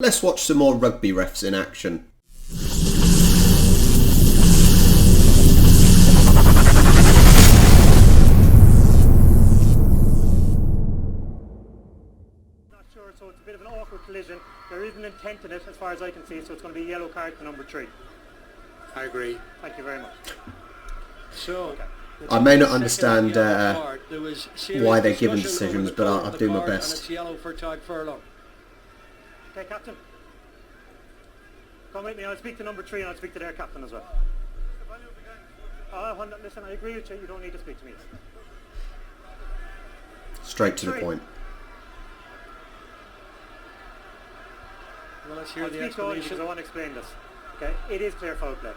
Let's watch some more rugby refs in action. Not sure, so it's a bit of an awkward collision. There is an intent in it as far as I can see, so it's going to be a yellow card to number 3. I agree. Thank you very much. So, I may not understand why they're given decisions, but I'll do my best. It's yellow for Todd Furlong. Okay, Captain. Come with me, I'll speak to number 3 and I'll speak to their captain as well. Listen, I agree with you, you don't need to speak to me. Straight to the point. Well, let's hear I'll the speak to all you explanation. because I want to explain this. Okay, it is clear foul play.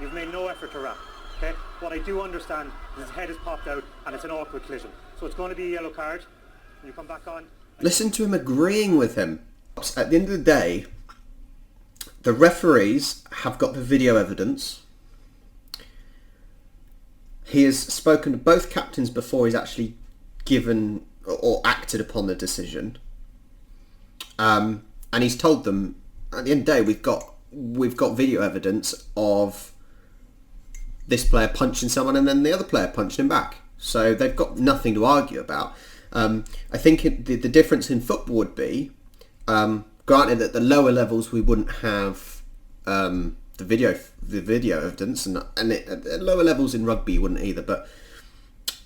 You've made no effort to wrap. Okay, what I do understand is his head has popped out and it's an awkward collision. So it's going to be a yellow card. You come back on. Listen to him agreeing with him. At the end of the day, the referees have got the video evidence. He has spoken to both captains before he's actually given or acted upon the decision. And he's told them, at the end of the day, we've got video evidence of this player punching someone and then the other player punching him back. So they've got nothing to argue about. I think the difference in football would be, granted that the lower levels we wouldn't have the video evidence, and at lower levels in rugby you wouldn't either. But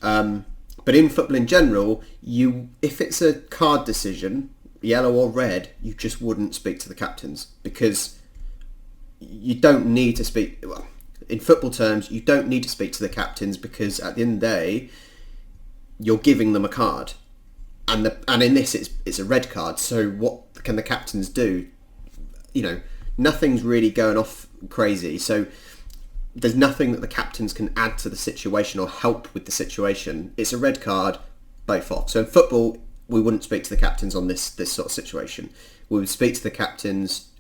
in football in general, if it's a card decision, yellow or red, you just wouldn't speak to the captains because you don't need to speak. Well, in football terms, you don't need to speak to the captains because at the end of the day, you're giving them a card, and in this it's a red card. So what can the captains do? You know, nothing's really going off crazy. So there's nothing that the captains can add to the situation or help with the situation. It's a red card, both off. So in football, we wouldn't speak to the captains on this sort of situation. We would speak to the captains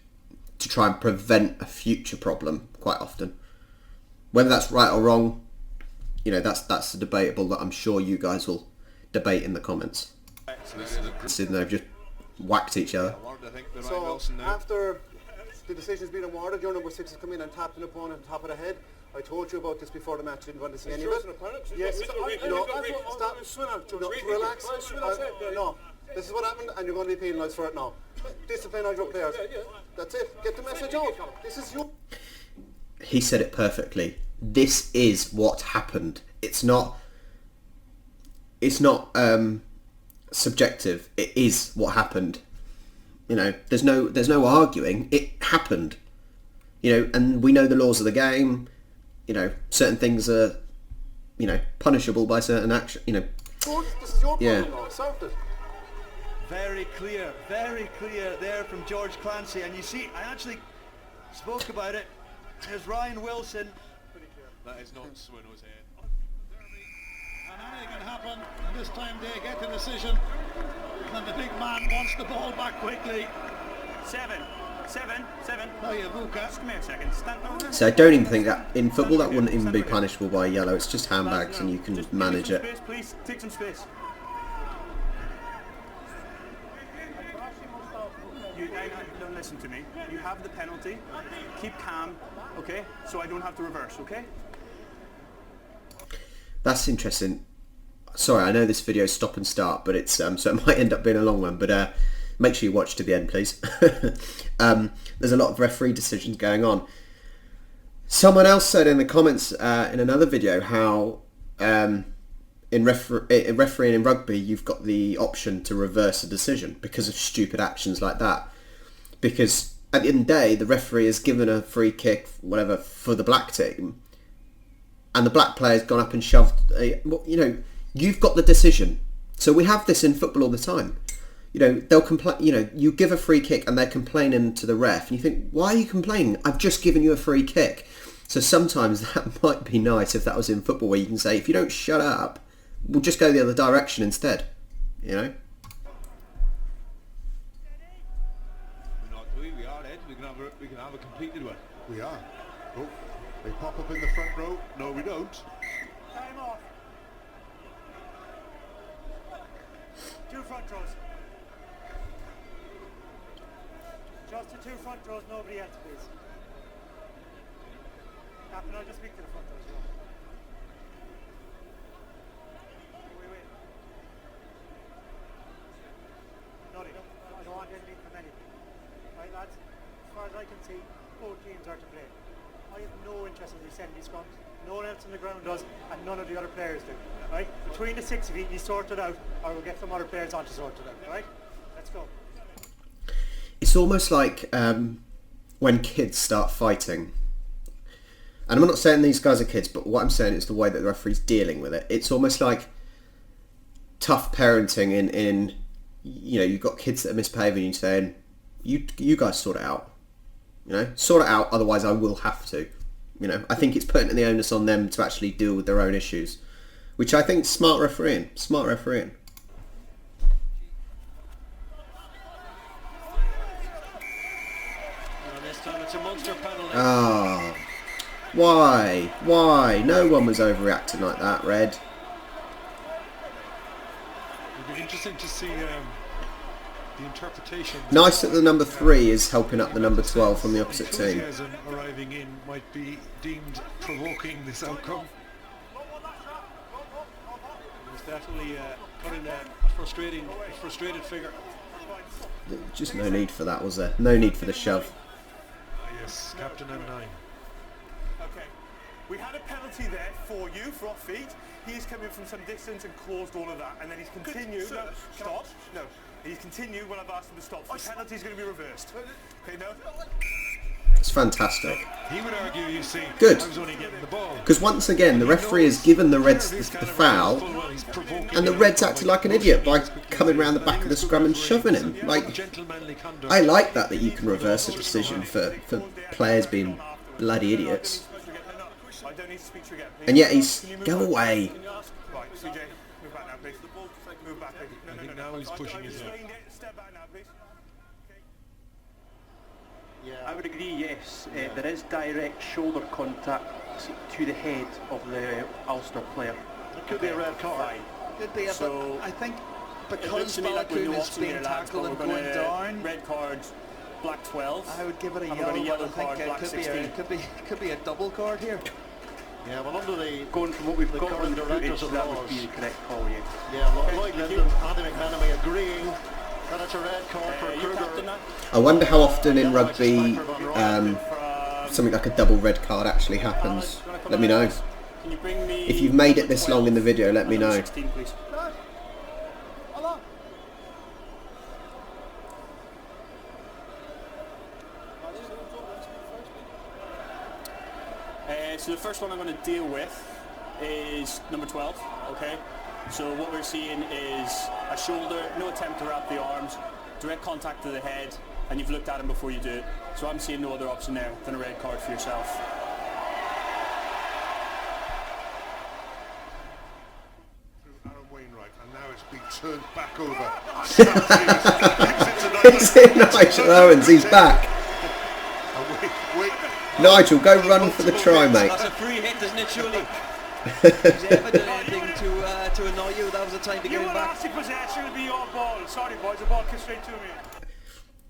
to try and prevent a future problem quite often. Whether that's right or wrong, you know, that's debatable. That I'm sure you guys will debate in the comments. So they've just whacked each other. So after the decision's been awarded, your number 6 has come in and tapped an opponent on top of the head. I told you about this before the match. Didn't want to see any of it. Yes. No. Stop. No. Relax. No. This is what happened, and you're going to be penalised for it now. Discipline on your players. That's it. Get the message out. This is you. He said it perfectly. This is what happened. It's not subjective. It is what happened. You know, there's no arguing. It happened. You know, and we know the laws of the game. You know, certain things are, you know, punishable by certain action. You know. This is your problem now. Solved it. Very clear there from George Clancy, and you see, I actually spoke about it. There's Ryan Wilson. That is not Swino's head. And anything can happen, and this time they get the decision. And the big man wants the ball back quickly. 7. Oh, yeah, Vuka. Just come here a second. Stand over. So I don't even think that in football that wouldn't even be punishable by yellow. It's just handbags, and you can Just manage take it. some space, please. Take some space. Don't listen to me. You have the penalty. Keep calm, okay? So I don't have to reverse, okay? That's interesting. Sorry, I know this video is stop and start, but it's so it might end up being a long one. But make sure you watch to the end, please. There's a lot of referee decisions going on. Someone else said in the comments in another video how in refereeing in rugby, you've got the option to reverse a decision because of stupid actions like that. Because at the end of the day, the referee has given a free kick, whatever, for the black team, and the black player's gone up and shoved. You know, you've got the decision. So we have this in football all the time. You know, they'll complain. You know, you give a free kick and they're complaining to the ref, and you think, why are you complaining? I've just given you a free kick. So sometimes that might be nice if that was in football, where you can say, if you don't shut up, we'll just go the other direction instead. You know. We are Ed. We can have a completed one. We are. Oh, they pop up in the front row. No, we don't. Time off. 2 front rows. Just the two front rows, nobody else, please. Captain, I'll just speak to the front rows. Wait. Nothing. I don't want anything from anybody. Right, lads? As far as I can see, both teams are to blame. I have no interest in these 70 scrums. No one else on the ground does, and none of the other players do. Right? Between the six of you sort it out, or we'll get some other players on to sort it out. Right? Let's go. It's almost like when kids start fighting. And I'm not saying these guys are kids, but what I'm saying is the way that the referee's dealing with it. It's almost like tough parenting in you know, you've got kids that are misbehaving and you're saying, you guys sort it out. You know, sort it out, otherwise I will have to. You know, I think it's putting the onus on them to actually deal with their own issues, which I think is smart refereeing. Smart refereeing. This time it's a monster penalty. Ah, why? Why? No one was overreacting like that, Red. It'll be interesting to see the interpretation. Nice that the number 3 is helping up the number 12 from the opposite team. Enthusiasm arriving in might be deemed provoking this outcome. It's definitely putting a frustrated figure. Just no need for that, was there? No need for the shove. Yes, captain and 9. Okay, we had a penalty there for you for off feet. He's come in from some distance and caused all of that, and then he's continued. No, stop. No, he's continued when I've asked him to stop. So the penalty's going to be reversed. Okay, no. It's fantastic. He would argue, you see, Good. I was only getting the ball. Because once again, the referee has given the Reds the foul, and the Reds acted like an idiot by coming around the back of the scrum and shoving him. Like, I like that you can reverse a decision for players being bloody idiots. And yet he's... Go away. Right, CJ, move back now, please. Move back, please. I think now he's pushing his head. Step back now, please. I would agree, yes. There is direct shoulder contact to the head of the Ulster player. It could be a red card. Could be, so but I think because Balakoon is being tackled and going down, red card, black 12. I would give it a yellow card. I think it could be a double card here. Yeah, well, under the going from what we've got on the footage, that would be the correct call, yeah. Yeah, Lloyd Linden, Andy McManamy agreeing that it's a red card for Kruger. I wonder how often in rugby something like a double red card actually happens. Let me know. If you've made it this long in the video, let me know. So the first one I'm going to deal with is number 12, okay? So what we're seeing is a shoulder, no attempt to wrap the arms, direct contact to the head, and you've looked at him before you do it. So I'm seeing no other option there than a red card for yourself. Aaron Wainwright, and now it's been turned back over. It's in Nigel Owens, he's back. Nigel, go run for the try, mate. That's a free hit, isn't it, surely? Has he ever done anything to annoy you? That was the time to get him back. Possession will be your ball. Sorry, boys, the ball came straight to me.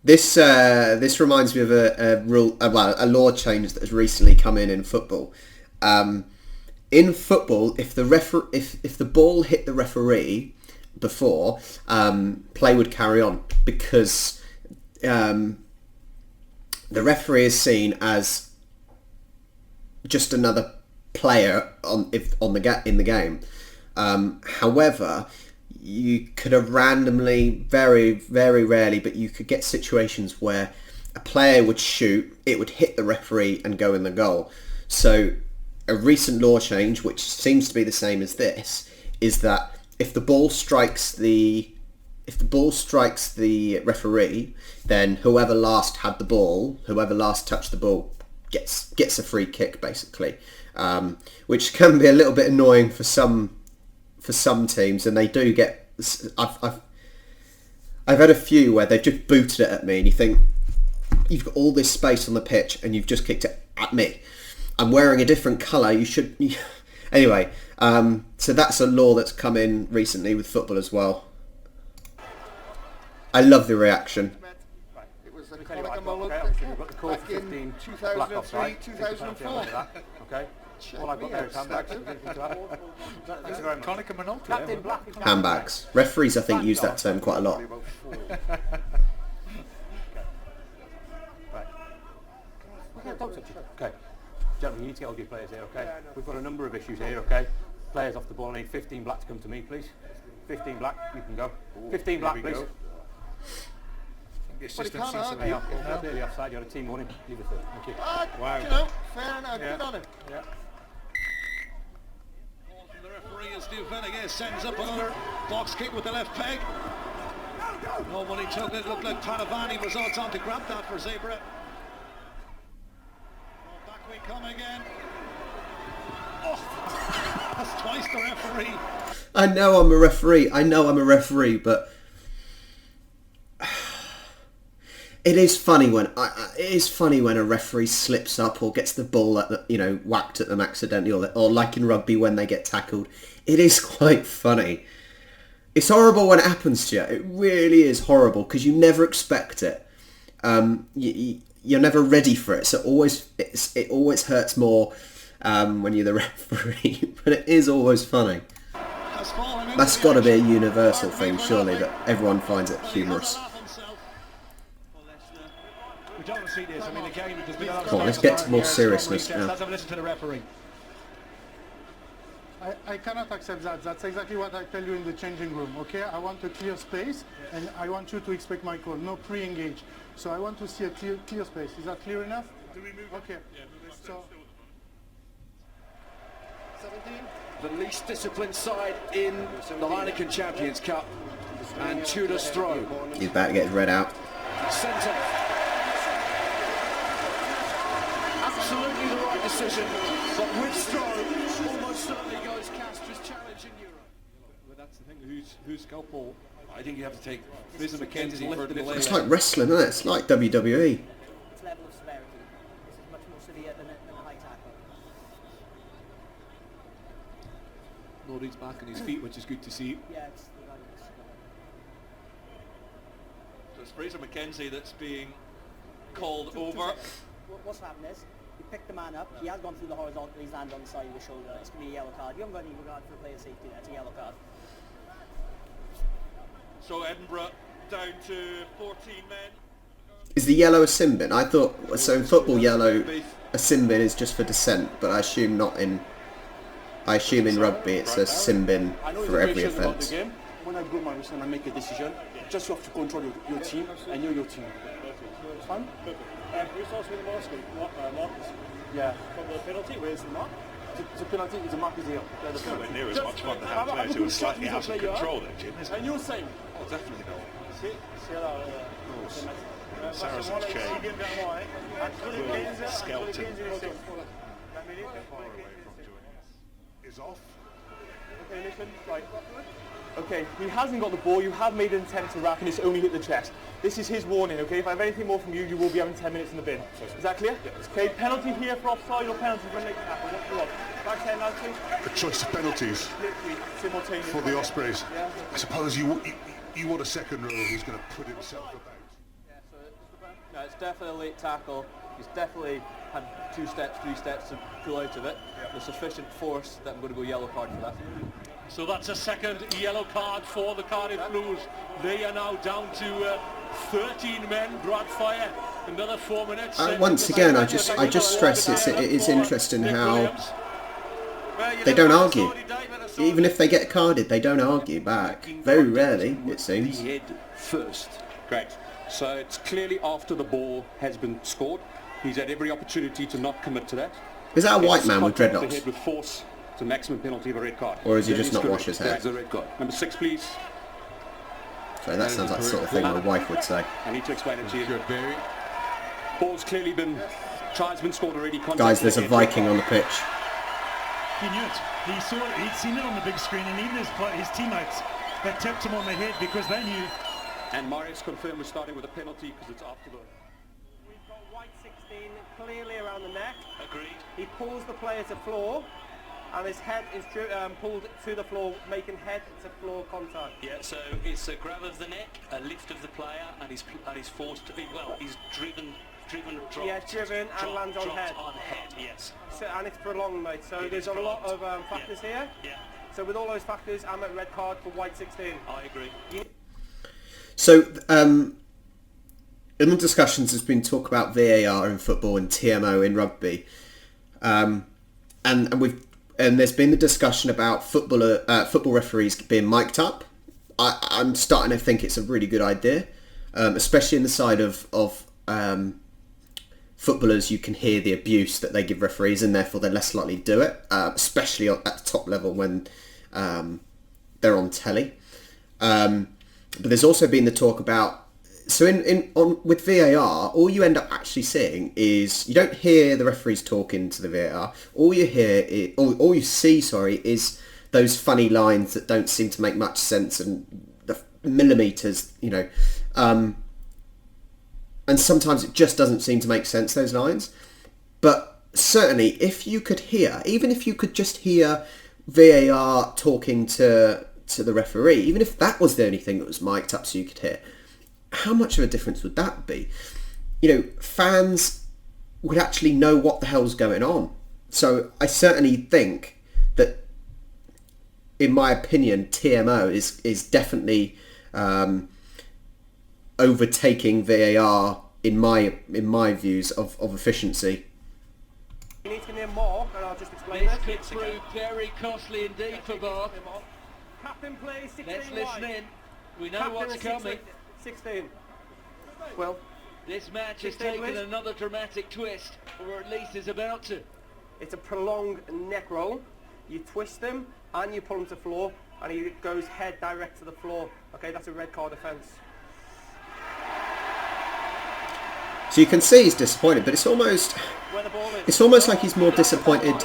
This reminds me of a law change that has recently come in football. In football, if the ball hit the referee before, play would carry on because the referee is seen as just another player in the game. However, you could have randomly, very, very rarely, but you could get situations where a player would shoot, it would hit the referee and go in the goal. So a recent law change, which seems to be the same as this, is that if the ball strikes the referee, then whoever last had the ball, whoever last touched the ball, gets a free kick, basically, which can be a little bit annoying for some teams, and they do get. I've had a few where they've just booted it at me, and you think you've got all this space on the pitch, and you've just kicked it at me. I'm wearing a different colour. You should. Anyway, so that's a law that's come in recently with football as well. I love the reaction. me tell you what I Monica got, Mullen okay? Obviously we've got the code back for 15 in black offside. 2003, 2004. Okay? All I've got there is handbags. Anything to add? Thanks very much. Konica Minolta. Captain Black is Handbags. Referees, I think, use that term quite a lot. Okay. Gentlemen, you need to get all your players here, okay? We've got a number of issues here, okay? Players off the ball. I need 15 black to come to me, please. 15 black, you can go. 15 black, please. But he can't argue. You're clearly offside. You're a team warning. Leave it there. Thank you. Wow. You know, fair enough. Yeah. Good on him. Yeah. Ball from the referee as Stu Vennegas sends up another box kick with the left peg. Nobody took it. Looked like Padavani was on to grab that for Zebra. Oh, back we come again. Oh, that's twice the referee. I know I'm a referee, but it is funny when a referee slips up or gets the ball whacked at them accidentally, or like in rugby when they get tackled. It is quite funny. It's horrible when it happens to you. It really is horrible because you never expect it. You're never ready for it, so it always hurts more when you're the referee. But it is always funny. That's got to be a universal thing, surely, that everyone finds it humorous. We don't want to see this. I mean, again, there's been Come on, let's get to more seriousness now. Let's have a listen to the referee. I cannot accept that. That's exactly what I tell you in the changing room, okay? I want a clear space, and I want you to expect my call, no pre-engage. So I want to see a clear space. Is that clear enough? Do we move? Okay. Yeah, move So 17. The least disciplined side in the Heineken Champions Cup, and Tudor's throw. He's about to get his red out. Sent off. Absolutely the right decision, but with Stroh, almost certainly goes Castra's challenge in Europe. But that's the thing, who's scalpel? I think you have to take Fraser McKenzie for a It's like wrestling, isn't it? It's like WWE. Its level of severity. This is much more severe than a high tackle. Nordy's back on his feet, which is good to see. Yeah, it's the right. So it's Fraser McKenzie that's being called over. What's happened is, he picked the man up, he has gone through the horizontal, he's landed on the side of the shoulder. It's going to be a yellow card. You haven't got any regard for player safety there, it's a yellow card. So Edinburgh down to 14 men. Is the yellow a sin bin? I thought, so in football yellow, a sin bin is just for dissent, but I assume in rugby it's a sin bin for every offence. When I go my whistle and I make a decision, just you have to control your team, and you're your team. Fine? Who's also in the basket? Marcus. Yeah. For the penalty, where's the mark? The penalty is a mark is here. It's nowhere near as much fun to have players who are slightly out of control then, Jim, isn't it? And you're saying? Oh, definitely not. Saracens change. Skelton. Far away from joining us. Is off. Okay, listen, right. Okay, he hasn't got the ball, you have made an attempt to wrap and it's only hit the chest. This is his warning, okay? If I have anything more from you, you will be having 10 minutes in the bin. Is that clear? Yes. Okay, penalty here for offside or penalty for a late tackle? What's the lot? Back 10 now, please. A choice of penalties for the Ospreys. Yeah. I suppose you want a second row who's going to put himself about. Yeah, so no, it's definitely a late tackle. He's definitely had 2 steps, 3 steps to pull out of it. There's sufficient force that I'm going to go yellow card for that. So that's a second yellow card for the Cardiff Blues. They are now down to 13 men. Brad Fire, another 4 minutes. Once again, I just stress it is interesting how they don't argue. Even if they get carded, they don't argue back. Very rarely, it seems. The head first. Correct. So it's clearly after the ball has been scored. He's had every opportunity to not commit to that. Is that a white man with The dreadlocks? head with force. It's a maximum penalty of a red card. Or is he just not wash his hair? It's a red card. Number 6, please. So that sounds like the sort of thing my wife would say. I need to explain it to you. Good, Barry. Ball's clearly been... Try's been scored already. Guys, there's a Viking on the pitch. He knew it. He saw it. He'd seen it on the big screen, and even his teammates that tapped him on the head because they knew. And Marius confirmed we're starting with a penalty because it's after the... We've got white 16 clearly around the neck. Agreed. He pulls the player to floor. and his head is pulled to the floor, making head-to-floor contact. Yeah, so it's a grab of the neck, a lift of the player, and he's forced to be, well, he's driven, dropped. Yeah, driven and lands on head. On head, yes. So, and it's prolonged, mate. So there's a lot of factors here. Yeah. So with all those factors, I'm at red card for white 16. I agree. So, in the discussions, there's been talk about VAR in football and TMO in rugby, and there's been the discussion about football referees being mic'd up. I'm starting to think it's a really good idea, especially in the side of footballers. You can hear the abuse that they give referees, and therefore they're less likely to do it, especially at the top level when they're on telly. But there's also been the talk about, so with VAR, all you end up actually seeing is, you don't hear the referees talking to the VAR. All you see, is those funny lines that don't seem to make much sense, and the millimeters, and sometimes it just doesn't seem to make sense, those lines. But certainly, if you could hear, even if you could just hear VAR talking to the referee, even if that was the only thing that was mic'd up so you could hear, how much of a difference would that be? Fans would actually know what the hell's going on. So I certainly think that, in my opinion, TMO is definitely overtaking VAR in my views of efficiency. You need to hear more, and I'll just explain this. This could prove very costly indeed for Bath. Captain plays 16 Let's listen in. We know Captain what's coming. 16. Well, this match has taken another dramatic twist, or at least is about to. It's a prolonged neck roll. You twist him and you pull him to the floor, and he goes head direct to the floor. Okay, that's a red card offence. So you can see he's disappointed, but it's almost like he's more disappointed.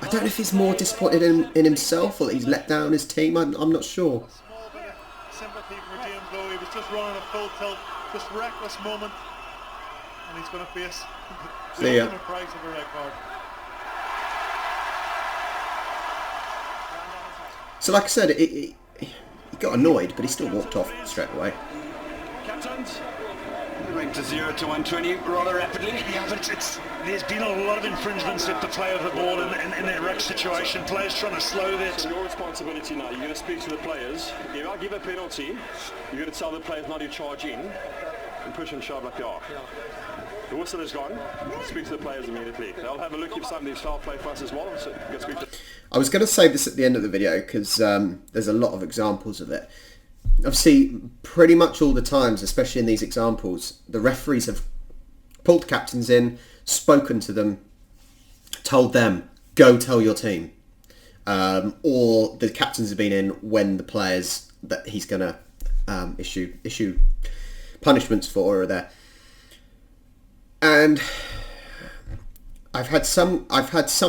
I don't know if he's more disappointed in himself, or that he's let down his team. I'm not sure. Sympathy for James Lowe. He was just running a full tilt, just reckless moment, and he's going to face the ultimate price of a red card. So, like I said, he got annoyed, but he still walked off straight away. Captains, went to 0 to 120 rather rapidly. Yeah, but there's been a lot of infringements at the play of the ball in that wreck situation. Players trying to slow that. So your responsibility now, you're going to speak to the players. If I give a penalty, you're going to tell the players not to charge in and push and shove like they are. The whistle is gone. Speak to the players immediately. They'll have a look if somebody's foul play for us as well. So you can speak to. I was going to say this at the end of the video because there's a lot of examples of it. Obviously, pretty much all the times, especially in these examples, the referees have pulled the captains in, spoken to them, told them, go tell your team. Or the captains have been in when the players that he's going to issue punishments for are there. And I've had some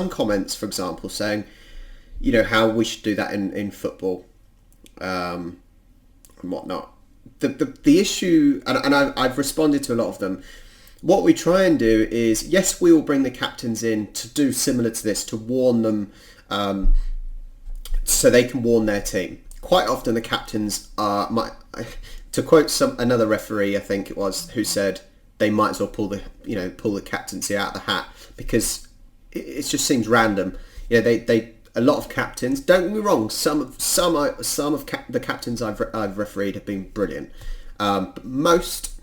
comments, for example, saying, how we should do that in football. And whatnot. The issue, and I've responded to a lot of them. What we try and do is, yes, we will bring the captains in to do similar to this, to warn them, so they can warn their team. Quite often the captains are, to quote another referee, I think it was, who said they might as well pull the captaincy out of the hat, because it just seems random. A lot of captains, don't get me wrong, some of the captains I've refereed have been brilliant. But most,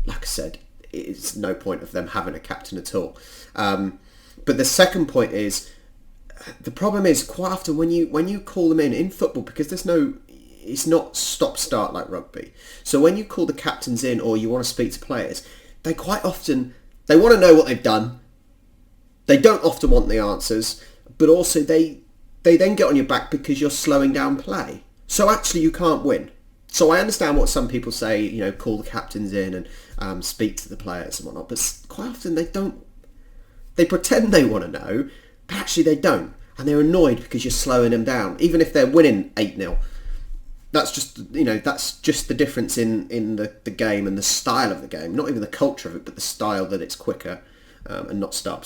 like I said, it's no point of them having a captain at all. But the second point is, the problem is quite often when you call them in football, because it's not stop-start like rugby. So when you call the captains in, or you want to speak to players, they quite often, they want to know what they've done. They don't often want the answers. But also they then get on your back because you're slowing down play. So actually you can't win. So I understand what some people say, call the captains in and speak to the players and whatnot. But quite often they don't. They pretend they want to know, but actually they don't. And they're annoyed because you're slowing them down. Even if they're winning 8-0. That's just, that's just the difference in the game and the style of the game. Not even the culture of it, but the style that it's quicker and not stop.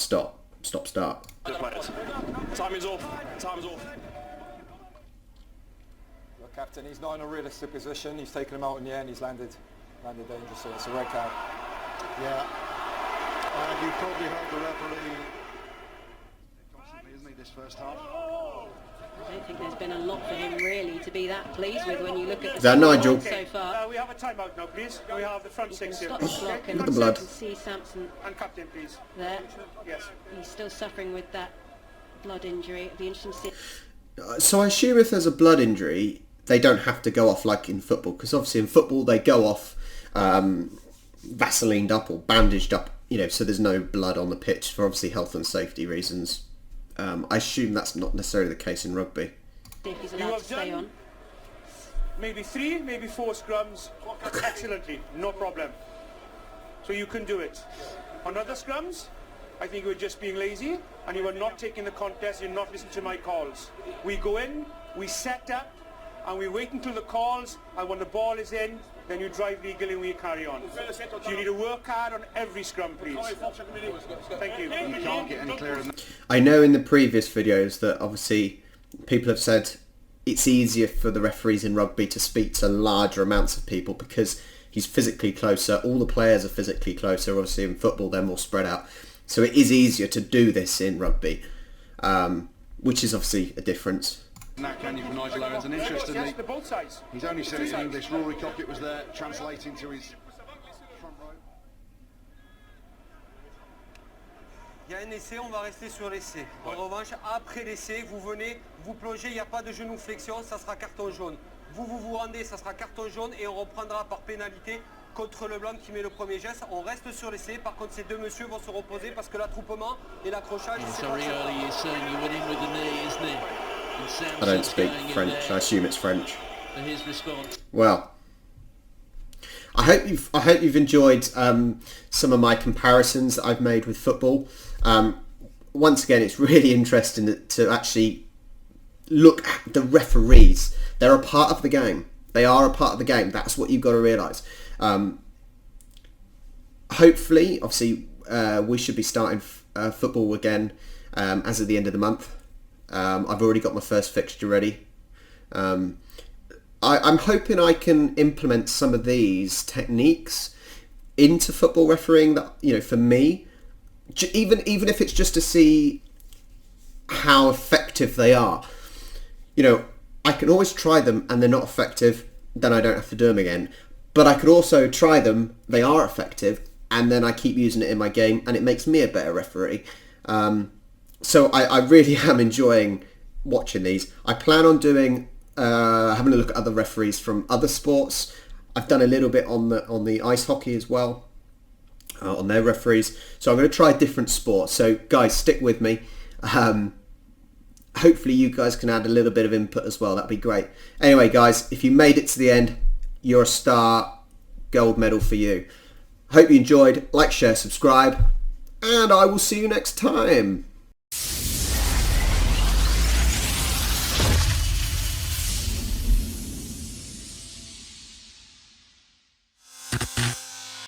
stop-start. Time is off. Time is off. Look, Captain, he's not in a realistic position. He's taken him out in the end. He's landed dangerously. It's a red card. Yeah. And you probably heard the referee constantly, isn't he, this first half? I don't think there's been a lot for him really to be that pleased with when you look at the Is that Nigel? so far. We have a timeout now, please. We have the front six here. Stop the clock and Look at the blood. you can see Sampson And captain, please. there. Yes. He's still suffering with that blood injury. It'll be interesting to see. So I assume if there's a blood injury, they don't have to go off like in football, because obviously in football they go off Vaselined up or bandaged up, so there's no blood on the pitch for obviously health and safety reasons. I assume that's not necessarily the case in rugby. If he's allowed to stay on. Maybe 3, maybe 4 scrums excellently, no problem. So you can do it. On other scrums, I think you were just being lazy and you were not taking the contest, you're not listening to my calls. We go in, we set up, and we wait until the calls, and when the ball is in, then you drive legally and we carry on. So you need to work hard on every scrum, please. Thank you. You can't get any clearer than that. I know in the previous videos that obviously people have said it's easier for the referees in rugby to speak to larger amounts of people because he's physically closer. All the players are physically closer. Obviously in football they're more spread out. So it is easier to do this in rugby, which is obviously a difference. That can you from Nigel Owens, and interestingly, both sides. he's only said it in English. Rory Cockett was there translating to his front row. Il y a un essai, on va rester sur l'essai. En revanche, après l'essai, vous venez, vous plongez, il n'y a pas de genou flexion, ça sera carton jaune. Vous rendez, ça sera carton jaune et on reprendra par pénalité contre le blanc qui met le premier geste. On reste sur l'essai, par contre ces deux messieurs vont se reposer parce que l'attroupement et l'accrochage... I don't speak French. I assume it's French. Well, I hope you've enjoyed some of my comparisons that I've made with football. Once again, it's really interesting to actually look at the referees. They're a part of the game. They are a part of the game. That's what you've got to realise. Hopefully, obviously, we should be starting football again as of the end of the month. I've already got my first fixture ready. I'm hoping I can implement some of these techniques into football refereeing that, for me, even if it's just to see how effective they are. I can always try them and they're not effective, then I don't have to do them again. But I could also try them, they are effective, and then I keep using it in my game and it makes me a better referee. So I really am enjoying watching these. I plan on doing having a look at other referees from other sports. I've done a little bit on the ice hockey as well, on their referees. So I'm going to try different sports. So guys, stick with me. Hopefully you guys can add a little bit of input as well. That'd be great. Anyway, guys, if you made it to the end, you're a star. Gold medal for you. Hope you enjoyed. Like, share, subscribe, and I will see you next time.